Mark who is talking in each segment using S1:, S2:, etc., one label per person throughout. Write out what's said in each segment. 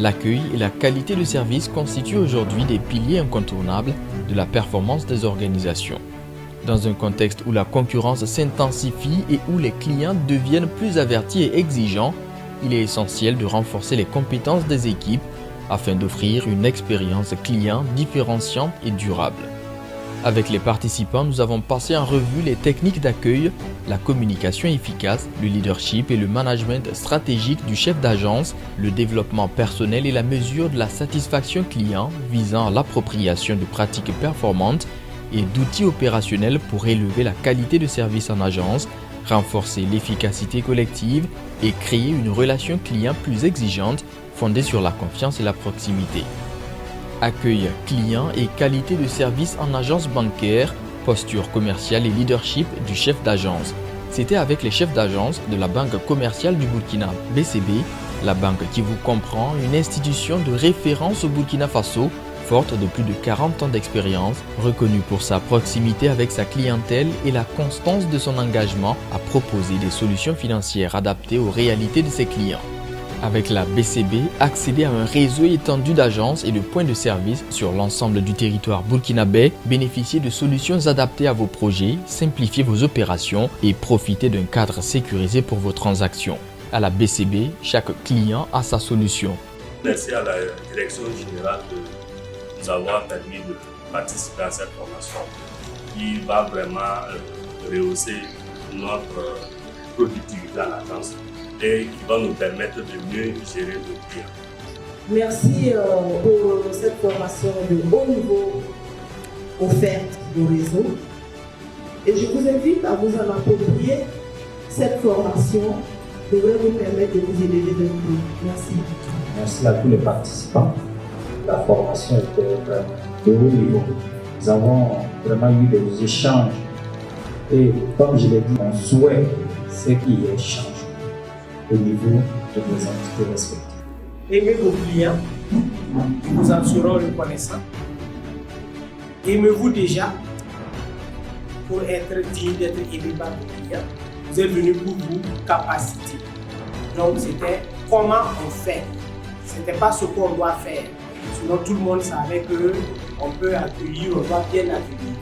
S1: L'accueil et la qualité de service constituent aujourd'hui des piliers incontournables de la performance des organisations. Dans un contexte où la concurrence s'intensifie et où les clients deviennent plus avertis et exigeants, il est essentiel de renforcer les compétences des équipes afin d'offrir une expérience client différenciante et durable. Avec les participants, nous avons passé en revue les techniques d'accueil, la communication efficace, le leadership et le management stratégique du chef d'agence, le développement personnel et la mesure de la satisfaction client visant à l'appropriation de pratiques performantes et d'outils opérationnels pour élever la qualité de service en agence, renforcer l'efficacité collective et créer une relation client plus exigeante fondée sur la confiance et la proximité. Accueil client et qualité de service en agence bancaire, posture commerciale et leadership du chef d'agence. C'était avec les chefs d'agence de la Banque commerciale du Burkina, BCB, la banque qui vous comprend, une institution de référence au Burkina Faso, forte de plus de 40 ans d'expérience, reconnue pour sa proximité avec sa clientèle et la constance de son engagement à proposer des solutions financières adaptées aux réalités de ses clients. Avec la BCB, accédez à un réseau étendu d'agences et de points de service sur l'ensemble du territoire burkinabé, bénéficiez de solutions adaptées à vos projets, simplifiez vos opérations et profitez d'un cadre sécurisé pour vos transactions. À la BCB, chaque client a sa solution.
S2: Merci à la direction générale de nous avoir permis de participer à cette formation qui va vraiment rehausser notre productivité à l'agence et qui va nous permettre de mieux gérer nos clients.
S3: Merci pour cette formation de haut niveau offerte au réseau. Et je vous invite à vous en approprier. Cette formation devrait vous permettre de vous élever d'un cran. Merci.
S4: Merci à tous les participants. La formation était de haut niveau. Nous avons vraiment eu des échanges. Et comme je l'ai dit, mon souhait, c'est qu'il y ait échange au niveau de vos entités respectives.
S5: Aimez vos clients, ils vous en seront reconnaissants. Aimez-vous déjà pour être digne d'être aimé par vos clients. Vous êtes venu pour vous capaciter. Donc c'était comment on fait. C'était pas ce qu'on doit faire. Sinon tout le monde savait qu'on peut accueillir, on doit bien accueillir.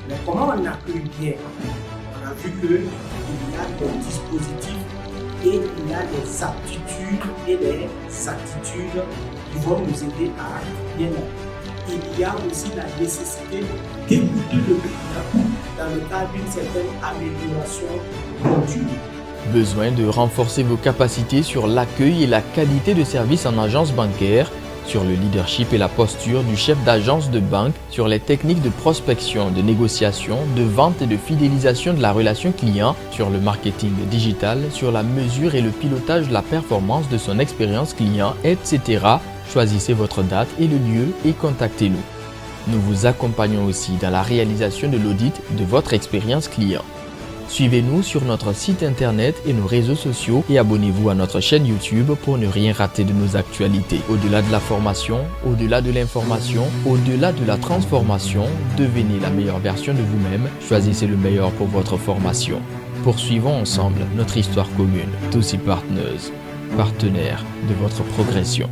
S5: Mais comment on accueille bien? On a vu qu'il y a des dispositifs et il y a des aptitudes et des attitudes qui vont nous aider à bien accueillir. Il y a aussi la nécessité d'écouter le client dans le cadre d'une certaine amélioration continue.
S1: Besoin de renforcer vos capacités sur l'accueil et la qualité de service en agence bancaire, sur le leadership et la posture du chef d'agence de banque, sur les techniques de prospection, de négociation, de vente et de fidélisation de la relation client, sur le marketing digital, sur la mesure et le pilotage de la performance de son expérience client, etc. Choisissez votre date et le lieu et contactez-nous. Nous vous accompagnons aussi dans la réalisation de l'audit de votre expérience client. Suivez-nous sur notre site internet et nos réseaux sociaux et abonnez-vous à notre chaîne YouTube pour ne rien rater de nos actualités. Au-delà de la formation, au-delà de l'information, au-delà de la transformation, devenez la meilleure version de vous-même. Choisissez le meilleur pour votre formation. Poursuivons ensemble notre histoire commune. Tosi Partners, partenaires de votre progression.